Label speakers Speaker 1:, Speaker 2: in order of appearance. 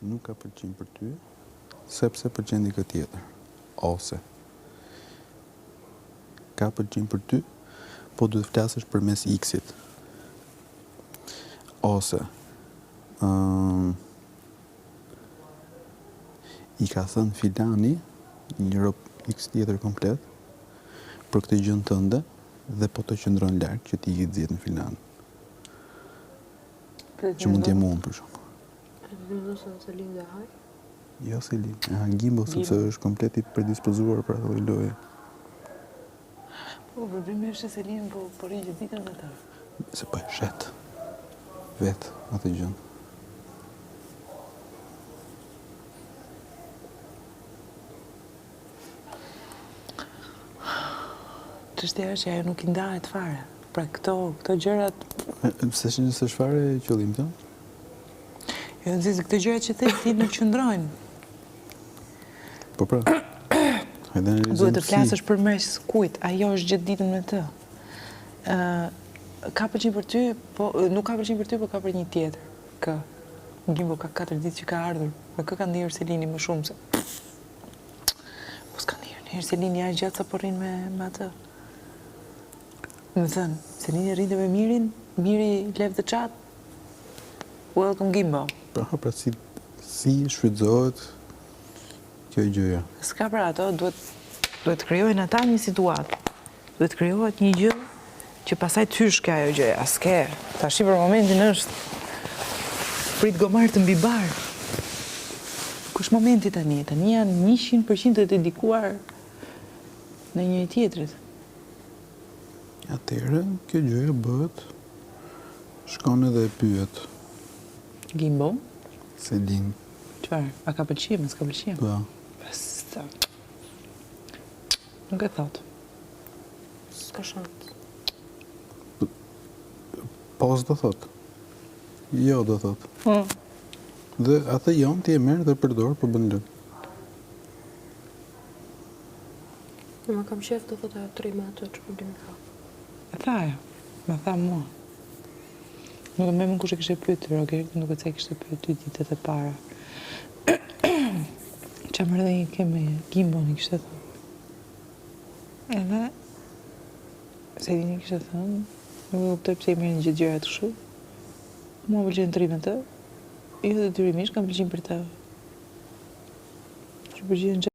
Speaker 1: nuk ka pëlqim për ty, sepse pëlqen dikë tjetër. Ose ka pëlqim për ty, po duhet flasësh përmes X-it. Ose i ka thënë filani një rob X tjetër komplet për këtë gjën tënde dhe po të qëndron larg që ti i nxjerr në filan. Që mund t'jem unë për shumë.
Speaker 2: Se Selin dhe haj?
Speaker 1: Jo Selin, Gimbo, sepse është komplet i predispozuar për atë lojë.
Speaker 3: Po, problemi është se Selin po rrigjë ditën dhe ta.
Speaker 1: Se po e shet. Vetë atë gjën.
Speaker 3: Çështja është që ajo nuk i ndahet fare. Pra këto gjërat...
Speaker 1: Se është fare qëllim të?
Speaker 3: Jo, nëzizë, këto gjërat që ti nuk qëndrojnë.
Speaker 1: Po pra.
Speaker 3: Duhet të flasësh përmes kujt, ajo është gjithë ditën me të. Ka pëlqim për ty, nuk ka pëlqim për ty, po ka për një tjetër. Gimbo ka 4 ditë që ka ardhur, me kë ka ndihur Selini më shumë se... Po s'ka ndihur, njërë Selini a gjatë sa po rrinë me atë. Më thënë, Selini rrinte me Mirin, Miri left the chat. Welcome Gimbo.
Speaker 1: Pra si shfrytëzohet kjo gjëja.
Speaker 3: S'ka për ato, duhet krijojnë ata një situatë. Duhet krijohet një gjë që pasaj të hyshke ajo gjëja. S'ke, tash për momentin është prit gomar të mbi bar. Kush momenti tani? Tani janë 100% të dedikuar në një tjetrit.
Speaker 1: Atëherë, kjo gjëja bëhet, shkon edhe e pyet.
Speaker 3: Gimbo?
Speaker 1: Selin.
Speaker 3: Qfarë? A ka pëlqim, s'ka pëlqim?
Speaker 1: Po.
Speaker 3: Basta. Nuk e thot.
Speaker 2: S'ka shans.
Speaker 1: Po s'do thot. Jo do thot. Dhe atë jam ti e merr dhe përdor për bën lëk.
Speaker 2: Ma kam qef të thot ajo 3 me ato që problem ka.
Speaker 3: E tha ajo, me tha mua. Nuk e më kush e kishte pyetur, nuk e se kishte pyetur ditët e para. Qa më rëdhe keme Gimbo një kishte thënë. Edhe, Selini kishte thënë, nuk e kuptoj pse i merrin gjithë gjërat kështu. Mua pëlqen të rri me të, jo detyrimisht kam pëlqim për të. Që pëlqen